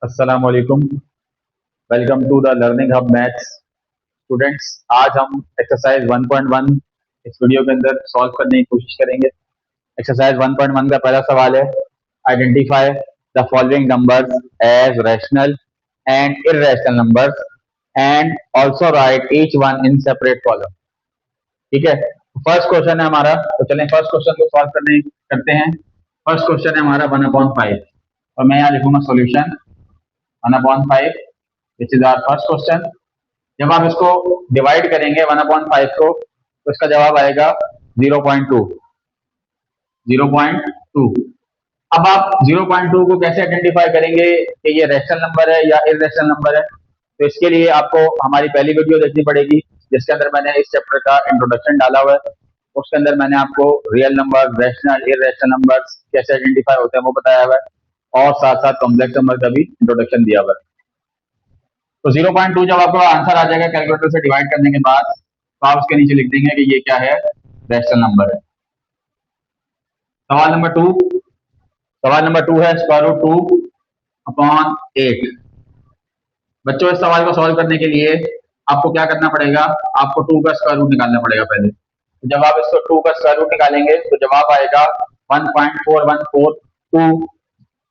अस्सलाम वालेकुम। Welcome to the learning hub maths. Students, आज हम एक्सरसाइज 1.1 इस वीडियो के अंदर सॉल्व करने की कोशिश करेंगे। एक्सरसाइज 1.1 का पहला सवाल है, identify the following numbers as rational and irrational numbers and also write each one in separate column. ठीक है, फर्स्ट क्वेश्चन है हमारा, तो चलें फर्स्ट क्वेश्चन को सॉल्व करते हैं। फर्स्ट क्वेश्चन है हमारा 1/5 और मैं यहाँ लिखूंगा solution 1/5 which is our first question. जब आप इसको डिवाइड करेंगे 1/5 को तो इसका जवाब आएगा 0.2। 0.2। अब आप 0.2 को कैसे आइडेंटिफाई करेंगे कि ये रैशनल नंबर है या इररेशनल नंबर है? तो इसके लिए आपको हमारी पहली वीडियो देखनी पड़ेगी, जिसके अंदर मैंने इस चैप्टर का इंट्रोडक्शन डाला हुआ है। उसके अंदर मैंने आपको real number, rational, irrational number कैसे आइडेंटिफाई होते हैं वो बताया हुआ है, और साथ साथ कॉम्प्लेक्स नंबर का भी इंट्रोडक्शन दिया हुआ है। तो 0.2 जब आपको आंसर आ जाएगा कैलकुलेटर से डिवाइड करने के बाद, तो आप उसके नीचे लिख देंगे कि ये क्या है, रैशनल नंबर है। सवाल नंबर 2। सवाल नंबर 2 है स्क्वायर रूट 2/8। बच्चों, इस सवाल को सॉल्व करने के लिए आपको क्या करना पड़ेगा, आपको 2 का स्क्वायर रूट निकालना पड़ेगा पहले। तो जब आप इसको 2 का स्क्वायर रूट निकालेंगे तो जवाब आएगा 1.4142,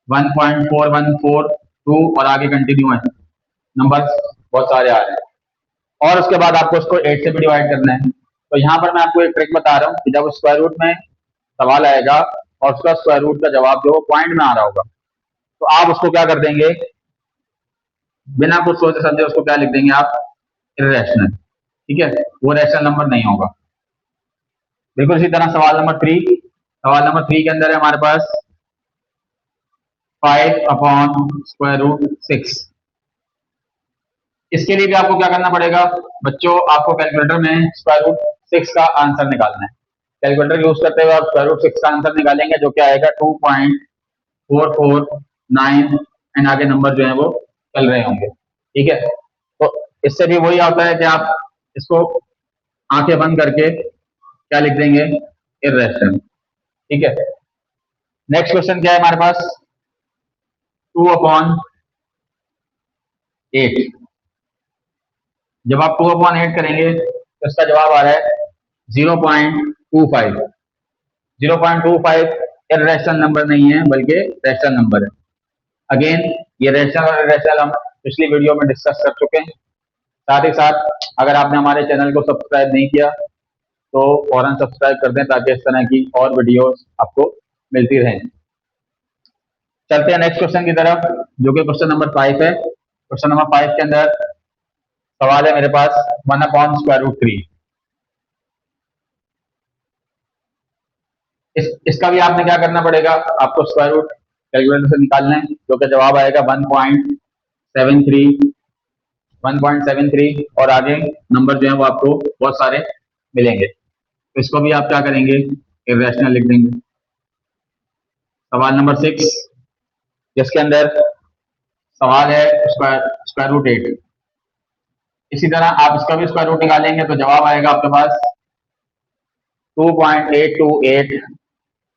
1.4142 और आगे कंटिन्यू है, नंबर बहुत सारे आ रहे हैं। और उसके बाद आपको इसको 8 से भी डिवाइड करना है। तो यहाँ पर मैं आपको एक ट्रिक बता रहा हूँ कि जब स्क्वायर रूट में सवाल आएगा और उसका स्क्वायर रूट का जवाब जो पॉइंट में आ रहा होगा, तो आप उसको क्या कर देंगे, बिना कुछ सोचे समझे उसको क्या लिख देंगे आप, इर्रेशनल। ठीक है, वो रैशनल नंबर नहीं होगा। बिल्कुल इसी तरह सवाल नंबर 3। सवाल नंबर 3 के अंदर है हमारे पास 5/√6। इसके लिए भी आपको क्या करना पड़ेगा बच्चों, आपको कैलकुलेटर में स्क्वायर रूट 6 का आंसर निकालना है। कैलकुलेटर यूज करते हुए आप स्क्वायर रूट 6 का आंसर निकालेंगे, जो क्या आएगा 2.449 एंड आगे नंबर जो है वो चल रहे होंगे। ठीक है, तो इससे भी वही आता है कि आप इसको आंखें बंद करके क्या लिख देंगे, इर्रेशनल। ठीक है, नेक्स्ट क्वेश्चन क्या है हमारे पास, 2/8। जब आप 2/8 करेंगे तो इसका जवाब आ रहा है 0.25। 0.25 इर्रेशनल नंबर नहीं है बल्कि रैशनल नंबर है। अगेन ये रैशनल और इर्रेशनल हम पिछली वीडियो में डिस्कस कर चुके हैं। साथ ही साथ अगर आपने हमारे चैनल को सब्सक्राइब नहीं किया तो फौरन सब्सक्राइब कर दें, ताकि इस तरह की और वीडियोस आपको मिलती रहें। चलते हैं नेक्स्ट क्वेश्चन की तरफ, जो कि क्वेश्चन नंबर 5 है। क्वेश्चन नंबर 5 के अंदर सवाल है मेरे पास 1/√3। इसका भी आपने क्या करना पड़ेगा, आपको स्क्वायर रूट कैलकुलेटर से निकालना है, जो कि जवाब आएगा 1.73। 1.73 और आगे नंबर जो है वो आपको बहुत सारे मिलेंगे। तो इसको भी आप क्या करेंगे, इर्रेशनल लिख देंगे। सवाल नंबर 6, जिसके अंदर सवाल है स्क्वायर रूट 8। इसी तरह आप इसका भी स्क्वायर रूट निकालेंगे तो जवाब आएगा आपके पास 2.828।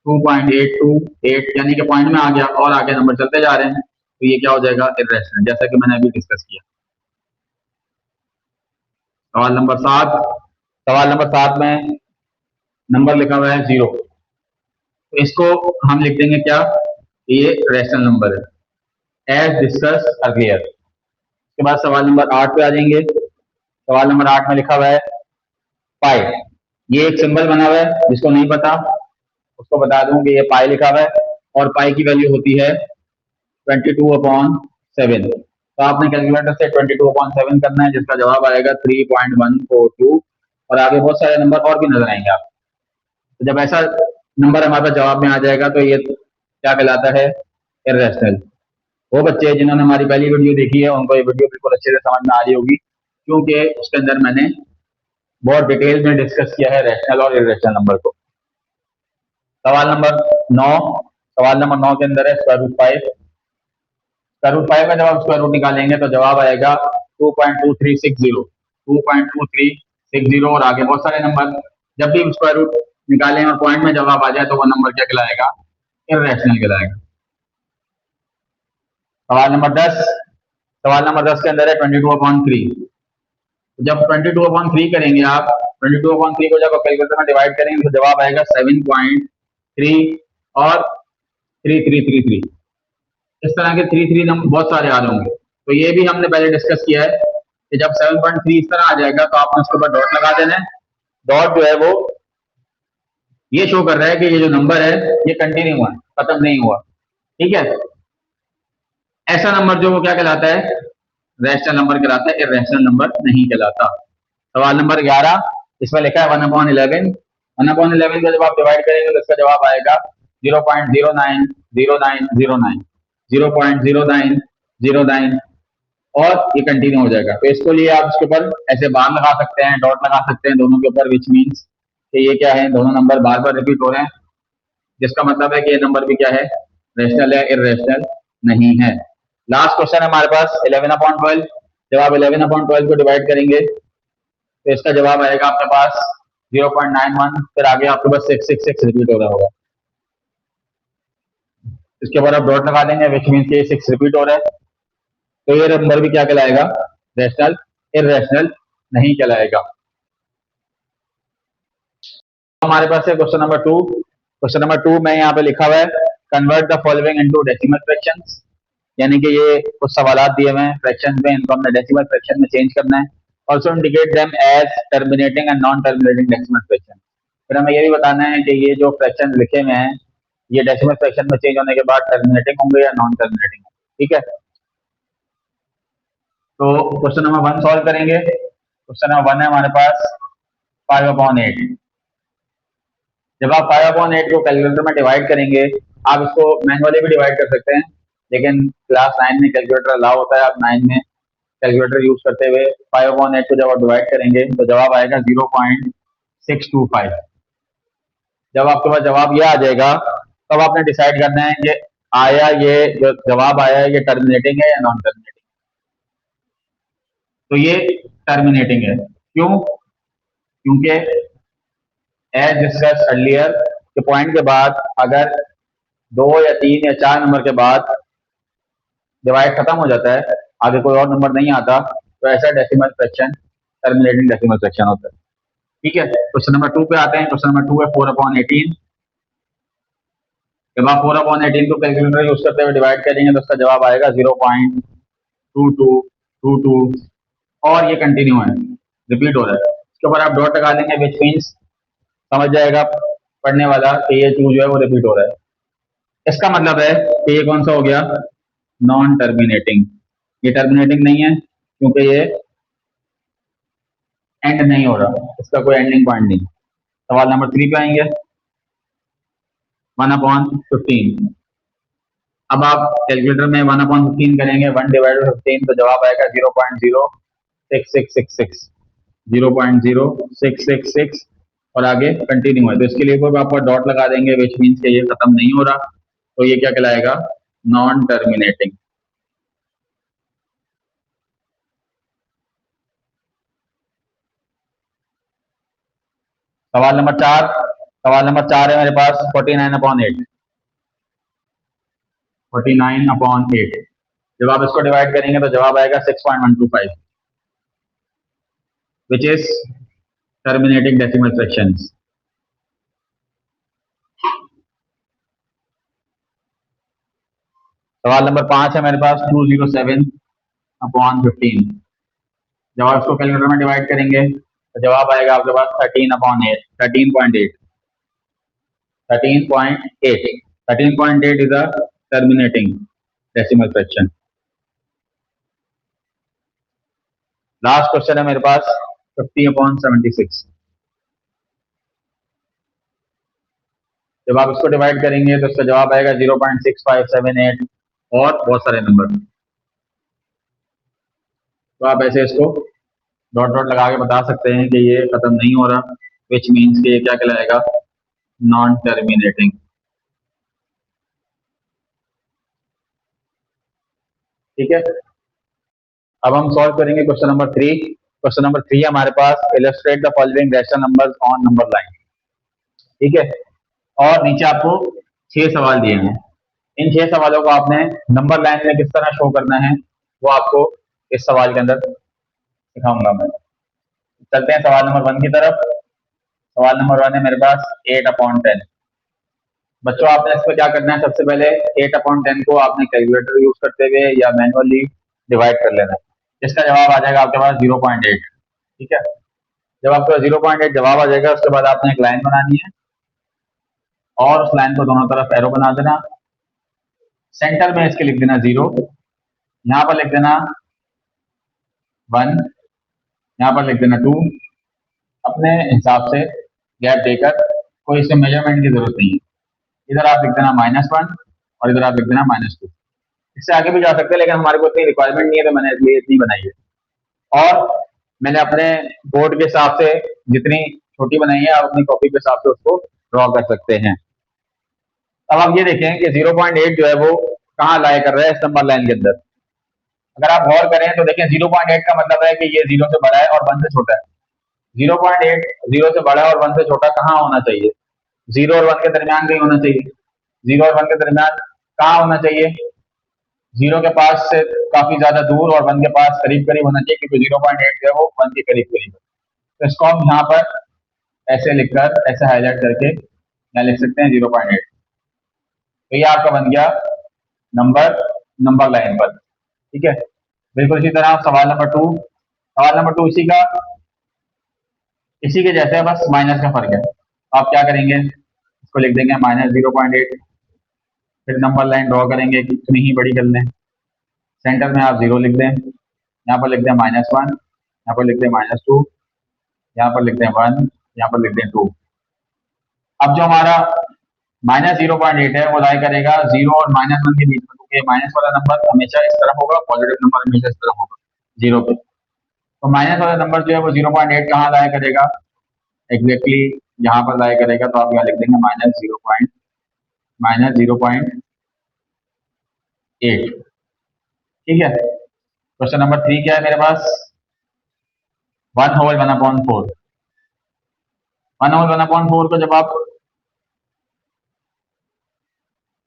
2.828 यानी कि पॉइंट में आ गया और आगे नंबर चलते जा रहे हैं, तो ये क्या हो जाएगा, इर्रेशनल, जैसा कि मैंने अभी डिस्कस किया। सवाल नंबर 7। सवाल नंबर 7 में नंबर लिखा हुआ है 0, तो इसको हम लिख देंगे क्या, ये रैशनल नंबर है एज डिस्कस अर्लियर। उसके बाद सवाल नंबर 8 पे आ जाएंगे। सवाल नंबर 8 में लिखा हुआ है पाई। ये एक सिंबल बना हुआ है, जिसको नहीं पता उसको बता दूं कि ये पाई लिखा हुआ है और पाई की वैल्यू होती है 22/7। तो आपने कैलकुलेटर से 22/7 करना है, जिसका जवाब आएगा 3.142 और आगे बहुत सारे नंबर और भी नजर आएंगे आप। तो जब ऐसा नंबर हमारे पास जवाब में आ जाएगा तो ये क्या कहलाता है, इर्रेशनल। वो बच्चे जिन्होंने हमारी पहली वीडियो देखी है उनको ये वीडियो बिल्कुल अच्छे से समझ में आ रही होगी, क्योंकि उसके अंदर मैंने बहुत डिटेल में डिस्कस किया है रैशनल और इर्रेशनल नंबर को। सवाल नंबर 9। सवाल नंबर 9 के अंदर है स्क्वायर रूट 5। स्क्वायर रूट 5 का जब आप स्क्वायर रूट निकालेंगे तो जवाब आएगा 2.2360। 2.2360 और आगे बहुत सारे नंबर। जब भी स्क्वायर रूट निकालें और पॉइंट में जवाब आ जाए तो वो नंबर क्या कहलाएगा, इर्रेशनल कहलाएगा। सवाल नंबर 10 के अंदर है 22/3। जब 22/3 करेंगे आप, 22/3 को जब कैलकुलेटर में डिवाइड करेंगे तो जवाब आएगा 7.3 और 3333। इस तरह के 33 नंबर बहुत सारे आ रहे होंगे। तो ये भी हमने पहले डिस्कस किया है कि जब 7.3 इस तरह आ जाएगा तो आपने उसके ऊपर डॉट लगा देना है। डॉट जो है वो ये शो कर रहा है कि ये जो नंबर है ये कंटिन्यू हुआ है, खत्म नहीं हुआ। ठीक है, ऐसा नंबर जो वो क्या कहलाता है, रैशनल नंबर कहलाता है, इर्रेशनल नंबर नहीं कहलाता। सवाल नंबर 11, इसमें लिखा है 1/11। 1/11 को जब आप डिवाइड करेंगे तो इसका जवाब आएगा 0.090909, 0.0909 और ये कंटिन्यू हो जाएगा। तो इसको लिए आप इसके ऊपर ऐसे बार लगा सकते हैं, डॉट लगा सकते हैं दोनों के ऊपर, विच मीन्स कि ये क्या है, दोनों नंबर बार बार रिपीट हो रहे हैं, जिसका मतलब है कि ये नंबर भी क्या है, रैशनल है, इर्रेशनल नहीं है। लास्ट क्वेश्चन है हमारे पास 11/12। जब आप 11/12 को डिवाइड करेंगे तो इसका जवाब आएगा आपके पास 0.91, फिर आगे आपके पास 666 रिपीट हो रहा होगा। इसके बाद आप डॉट लगा देंगे, विच मीन्स ये 6 रिपीट हो रहा है। तो ये नंबर भी क्या कहलाएगा, रैशनल, इर्रेशनल नहीं कहलाएगा। हमारे पास है क्वेश्चन नंबर 2। क्वेश्चन नंबर 2 में यहाँ पे लिखा हुआ है convert the following into decimal fractions, यानी कि ये कुछ सवालात दिए हुए हैं फ्रैक्शन में, इनको हमने डेसिमल फ्रैक्शन में चेंज करना है। Also indicate them as terminating and non terminating decimal fraction. फिर हमें ये भी बताना है कि ये जो फ्रैक्शन लिखे हुए हैं ये डेसिमल फ्रैक्शन में चेंज होने के बाद टर्मिनेटिंग होंगे या नॉन टर्मिनेटिंग होंगे। ठीक है, तो क्वेश्चन नंबर 1 सॉल्व करेंगे। क्वेश्चन नंबर 1 है हमारे पास 5/8। जब आप 5/8 को कैलकुलेटर में डिवाइड करेंगे, आप इसको मैनुअली भी डिवाइड कर सकते हैं, लेकिन क्लास 9 में कैलकुलेटर अलाउ होता है। आप 9 में कैलकुलेटर यूज करते हुए 5/8 को जब आप डिवाइड करेंगे तो जवाब आएगा 0.625। जब आपके पास जवाब ये आ जाएगा तब आपने डिसाइड करना है कि आया, ये जो जवाब आया है ये टर्मिनेटिंग है या नॉन टर्मिनेटिंग। तो ये टर्मिनेटिंग है। क्यों? क्योंकि एज डिस्कस अर्लियर के पॉइंट के बाद अगर 2 या 3 या 4 नंबर के बाद डिवाइड खत्म हो जाता है, आगे कोई और नंबर नहीं आता, तो ऐसा decimal fraction terminating decimal fraction होता है। ठीक है, क्वेश्चन नंबर 2 पे आते हैं। क्वेश्चन नंबर 2 है 4/18। जब आप 4/18 को कैलकुलेटर यूज करते हुए डिवाइड करेंगे तो उसका जवाब आएगा 0.2222 और ये कंटिन्यू है, रिपीट हो रहा है। इसके ऊपर आप डॉट लगा देंगे, विच मीन्स समझ जाएगा पढ़ने वाला कि ये 2 जो है वो रिपीट हो रहा है। इसका मतलब है कि ये कौन सा हो गया, नॉन टर्मिनेटिंग। ये टर्मिनेटिंग नहीं है क्योंकि ये एंड नहीं हो रहा, इसका कोई एंडिंग पॉइंट नहीं। सवाल नंबर 3 पे आएंगे 1/15। अब आप कैलकुलेटर में 1/15 करेंगे, 1/15 तो जवाब आएगा 0.06666, 0.0666 और आगे कंटिन्यू है। तो इसके लिए कोई आप डॉट लगा देंगे, विच मीन्स कि ये खत्म नहीं हो रहा, तो ये क्या कहलाएगा, नॉन टर्मिनेटिंग। सवाल नंबर 4। सवाल नंबर 4 है मेरे पास 49/8। 49/8 जब आप इसको डिवाइड करेंगे तो जवाब आएगा 6.125, which is terminating decimal fractions. सवाल नंबर 5 है मेरे पास 207/15। जब आप इसको कैलकुलेटर में डिवाइड करेंगे तो जवाब आएगा आपके पास 13/8, 13.8, 13.8। 13.8 is a terminating decimal fraction. Last question है मेरे पास 50/76। जब आप इसको डिवाइड करेंगे तो इसका जवाब आएगा 0.6578 और बहुत सारे नंबर। तो आप ऐसे इसको डॉट डॉट लगा के बता सकते हैं कि ये खत्म नहीं हो रहा, विच मीन्स कि ये क्या कहलाएगा, नॉन टर्मिनेटिंग। ठीक है, अब हम सॉल्व करेंगे क्वेश्चन नंबर 3। क्वेश्चन नंबर 3 हमारे पास illustrate the following rational numbers on number line. ठीक है, और नीचे आपको 6 सवाल दिए हैं। इन 6 सवालों को आपने नंबर लाइन में किस तरह शो करना है वो आपको इस सवाल के अंदर सिखाऊंगा मैं। चलते हैं सवाल नंबर 1 की तरफ। सवाल नंबर 1 है मेरे पास 8/10। बच्चों आपने इसको क्या करना है, सबसे पहले 8/10 को आपने कैलकुलेटर यूज करते हुए या मैनुअली डिवाइड कर लेना है। इसका जवाब आ जाएगा आपके पास 0.8। ठीक है, जब आपका 0.8 जवाब आ जाएगा उसके बाद आपने एक लाइन बनानी है और उस लाइन को दोनों तरफ एरो बना देना। सेंटर में इसके लिख देना 0, यहाँ पर लिख देना 1, यहाँ पर लिख देना 2। अपने हिसाब से गैप देकर, कोई इसमें मेजरमेंट की जरूरत नहीं है। इधर आप लिख देना -1 और इधर आप लिख देना -2। इससे आगे भी जा सकते हैं लेकिन हमारे को इतनी रिक्वायरमेंट नहीं है तो मैंने इसलिए इतनी बनाई है। और मैंने अपने बोर्ड के हिसाब से जितनी छोटी बनाई है आप अपनी कॉपी के हिसाब से उसको ड्रॉ कर सकते हैं। अब आप ये देखें कि 0.8 जो है वो कहाँ लाए कर रहा है इस नंबर लाइन के अंदर। अगर आप गौर करें तो देखें 0.8 का मतलब है कि ये 0 से बड़ा है और 1 से छोटा है। 0.8 0 से बड़ा और 1 से छोटा कहाँ होना चाहिए? 0 और 1 के दरमियान कहीं होना चाहिए। 0 और 1 के दरमियान कहाँ होना चाहिए? 0 के पास से काफी ज्यादा दूर और 1 के पास करीब करीब होना चाहिए, क्योंकि 0.8 जो है वो 1 के करीब करीब है। तो इसको हम यहाँ पर ऐसे लिखकर, ऐसे हाईलाइट करके यहाँ लिख सकते हैं 0.8। तो ये आपका बन गया नंबर नंबर लाइन पर। ठीक है, बिल्कुल इसी तरह सवाल नंबर 2। सवाल नंबर 2 इसी के जैसे है, बस माइनस का फर्क है। आप क्या करेंगे, इसको लिख देंगे -0.8, फिर नंबर लाइन ड्रॉ करेंगे, कितनी ही बड़ी कर लें। सेंटर में आप 0 लिख दें, यहाँ पर लिख दें -1, यहाँ पर लिख दें -2, यहाँ पर लिख दें 1, यहाँ पर लिख दें 2। अब जो हमारा -0.8 है वो लाई करेगा 0 और -1 के बीच में, क्योंकि माइनस वाला नंबर हमेशा इस तरफ होगा, पॉजिटिव नंबर हमेशा इस तरफ होगा 0 पे। तो माइनस वाला नंबर जो है वो 0.8 कहाँ लाया करेगा, एग्जैक्टली यहाँ पर लाया करेगा। तो आप यहाँ लिख देंगे -0.8। ठीक है, क्वेश्चन नंबर 3 क्या है मेरे पास, 1/1/4। 1/1/4 को जब आप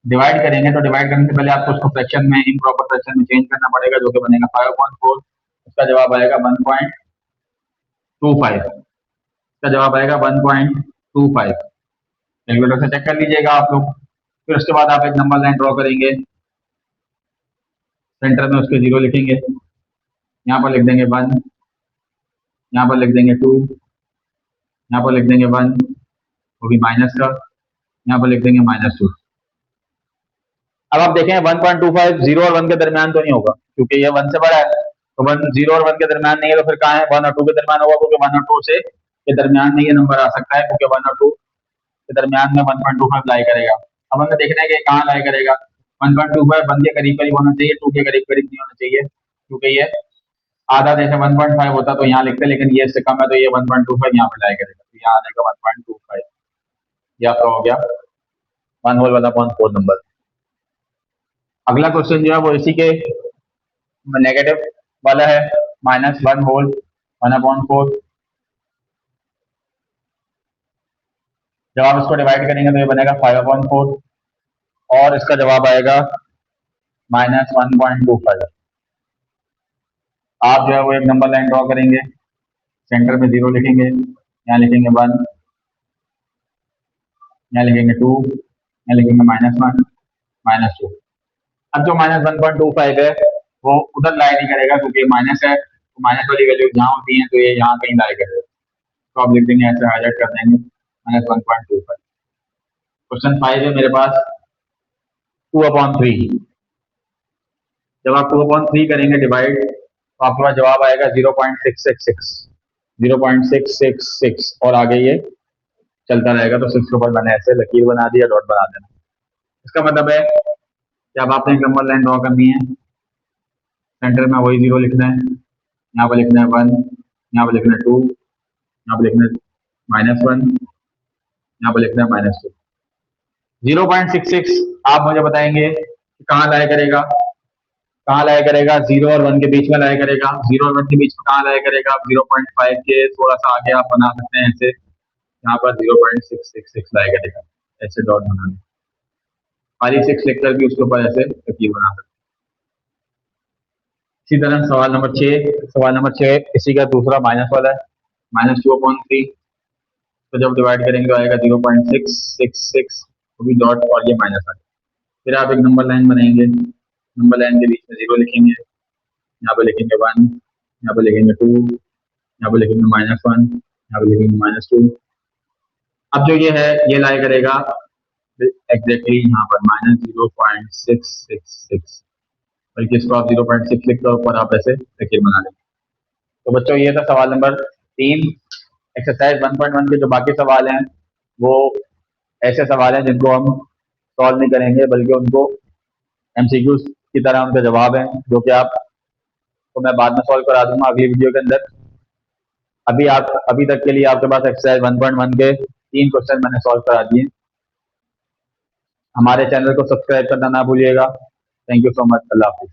डिवाइड करेंगे तो डिवाइड करने से पहले आपको उसको फ्रैक्शन में, इम्प्रॉपर फ्रैक्शन में चेंज करना पड़ेगा, जो कि बनेगा 5/4। उसका जवाब आएगा 1.25। इसका जवाब आएगा 1.25। कैलकुलेटर से चेक कर लीजिएगा आप लोग। फिर उसके बाद आप एक नंबर लाइन ड्रॉ करेंगे, सेंटर में उसके 0 लिखेंगे, यहाँ पर लिख देंगे 1, यहाँ पर लिख देंगे 2, यहाँ पर लिख देंगे 1, वो भी माइनस का, यहाँ पर लिख देंगे -2। अब आप देखें 1.25 0 और 1 के दरमियान तो नहीं होगा, क्योंकि ये 1 से बड़ा है। तो 0 और 1 के दरमियान नहीं है, तो फिर कहाँ है, 1 और 2 के दरमियान होगा, क्योंकि 1 और 2 से के दरमियान में ये नंबर आ सकता है, क्योंकि 1 और 2 के दरमियान में 1.25 लाई करेगा। अब हमें देखना है कि कहाँ लाई करेगा। 1.25 1 के करीब करीब होना चाहिए, 2 के करीब करीब नहीं होना चाहिए, क्योंकि ये आधा जैसे 1.5 होता तो यहाँ लिखते, लेकिन ये इससे कम है तो ये 1.25 यहाँ पे लाई करेगा, तो यहाँ आ जाएगा 1.25। ये आपका हो गया 1/1/4 नंबर। अगला क्वेश्चन जो है वो इसी के नेगेटिव वाला है, -1/1/4। जब आप इसको डिवाइड करेंगे तो ये बनेगा 5/4 और इसका जवाब आएगा -1.25। आप जो है वो एक नंबर लाइन ड्रॉ करेंगे, सेंटर में 0 लिखेंगे, यहाँ लिखेंगे 1, यहाँ लिखेंगे 2, यहाँ लिखेंगे -1 -2। अब जो -1.25 है वो उधर लाई नहीं करेगा, क्योंकि माइनस है, तो माइनस वाली वैल्यू जहाँ होती है तो ये यहाँ कहीं लाई करेगा। तो आप लिख देंगे, ऐसे हाईलाइट कर देंगे -1.25। क्वेश्चन 5 है मेरे पास 2/3। जब आप 2/3 करेंगे डिवाइड तो आपके पास जवाब आएगा 0.666। 0.666 और आगे ये चलता रहेगा। तो 6 के ऊपर मैंने ऐसे लकीर बना दिया, डॉट बना देना। इसका मतलब है कि अब आपने एक नंबर लाइन ड्रॉ करनी है, सेंटर में वही 0 लिखना है, यहाँ पर लिखना है 1, यहाँ पर लिखना है 2, यहाँ पर लिखना है -1, यहाँ पर लिखना है -2। 0.66 आप मुझे बताएंगे कि कहाँ लाया करेगा, कहाँ लाया करेगा, 0 और 1 के बीच में लाया करेगा। 0 और 1 के बीच में कहाँ लाया करेगा, आप 0.5 के थोड़ा सा आगे आप बना सकते हैं ऐसे, यहाँ पर 0.666 लाया करेगा, ऐसे डॉट बनाना। खाली 6 लिख कर भी उसके ऊपर ऐसे लकीर बना सकते हैं। इसी तरह सवाल नंबर 6 इसी का दूसरा माइनस वाला है, -2/3। तो जब डिवाइड करेंगे तो आएगा 0.666, वो भी डॉट और ये माइनस आ। फिर आप एक नंबर लाइन बनाएंगे, नंबर लाइन के बीच में 0 लिखेंगे, यहाँ पे लिखेंगे 1, यहाँ पे लिखेंगे 2, यहाँ पे लिखेंगे -1, यहाँ पे लिखेंगे -2। अब जो ये है ये लाई करेगा एग्जैक्टली यहाँ पर -0.666, बल्कि इसको आप 0.6 लिख कर ऊपर आप ऐसे लकीर बना लेंगे। तो बच्चों ये था सवाल नंबर 3। एक्सरसाइज 1.1 के जो बाकी सवाल हैं वो ऐसे सवाल हैं जिनको हम सॉल्व नहीं करेंगे, बल्कि उनको एमसीक्यूज की तरह उनका जवाब है, जो कि आप तो मैं बाद में सॉल्व करा दूंगा अगली वीडियो के अंदर। अभी तक के लिए आपके पास एक्सरसाइज 1.1 के 3 क्वेश्चन मैंने सॉल्व करा दिए। हमारे चैनल को सब्सक्राइब करना ना भूलिएगा। Thank you so much. Allah Hafiz.